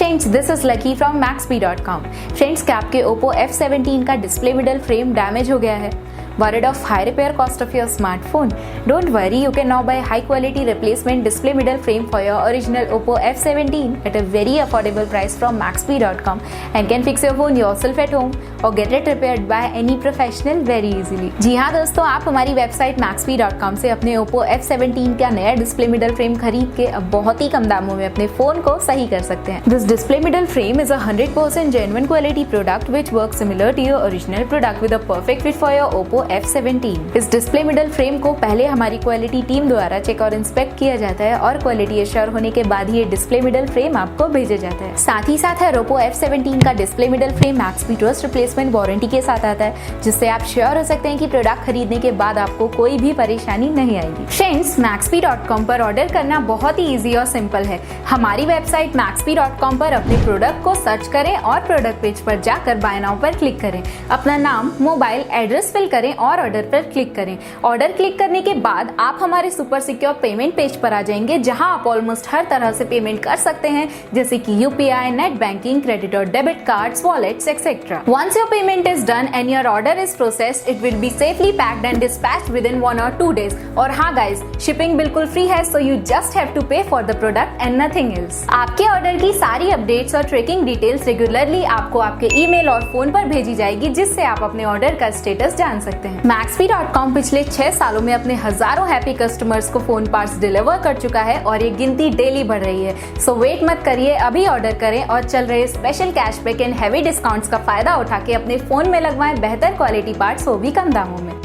Friends, this is lucky from Maxbhi.com। Friends, क्या आपके OPPO F17 का डिस्प्ले मिडल फ्रेम डैमेज हो गया है? Worried of high repair cost of your smartphone? Don't worry, you can now buy high quality replacement display middle frame for your original OPPO F17 at a very affordable price from Maxbhi.com and can fix your phone yourself at home or get it repaired by any professional very easily। जी हाँ दोस्तों, आप हमारी website Maxbhi.com से अपने OPPO F17 का नया display middle frame खरीद के अब बहुत ही कम दामों में अपने फोन को सही कर सकते हैं। This display middle frame is a 100% genuine quality product which works similar to your original product with a perfect fit for your OPPO F17। इस डिस्प्ले मिडल फ्रेम को पहले हमारी क्वालिटी टीम द्वारा चेक और इंस्पेक्ट किया जाता है और क्वालिटी एश्योर होने के बाद ही ये डिस्प्ले मिडल फ्रेम आपको भेजा जाता है। साथ ही साथ OPPO F17 का display middle frame Maxbhi trust replacement warranty के साथ आता है, जिससे आप श्योर हो सकते हैं कि प्रोडक्ट खरीदने के बाद आपको कोई भी परेशानी नहीं आएगी। फ्रेंड्स, Maxbhi.com पर ऑर्डर करना बहुत ही ईजी और सिंपल है। हमारी वेबसाइट Maxbhi.com पर अपने प्रोडक्ट को सर्च करें और प्रोडक्ट पेज पर जाकर बाय नाउ पर क्लिक करें। अपना नाम, मोबाइल, एड्रेस फिल करें और ऑर्डर पर क्लिक करें। ऑर्डर क्लिक करने के बाद आप हमारे सुपर सिक्योर पेमेंट पेज पर आ जाएंगे, जहां आप ऑलमोस्ट हर तरह से पेमेंट कर सकते हैं, जैसे कि UPI, नेट बैंकिंग, क्रेडिट और debit cards, wallets etcetera. Once your payment is done and your order is processed, it will be safely packed and dispatched within 1 or 2 days। और हाँ गाइज, शिपिंग बिल्कुल free है, so you just have to pay for the product and nothing else. आपके order की सारी updates और tracking details regularly आपको आपके ईमेल और फोन पर भेजी जाएगी, जिससे आप अपने ऑर्डर का स्टेटस जान सकते हैं। Maxbhi.com पिछले 6 सालों में अपने हजारों हैप्पी कस्टमर्स को फोन पार्ट्स डिलीवर कर चुका है और ये गिनती डेली बढ़ रही है। सो वेट मत करिए, अभी ऑर्डर करें और चल रहे special cashback and heavy discounts का फायदा उठा के अपने फोन में लगवाएं बेहतर क्वालिटी पार्ट्स, वो भी कम दामों में।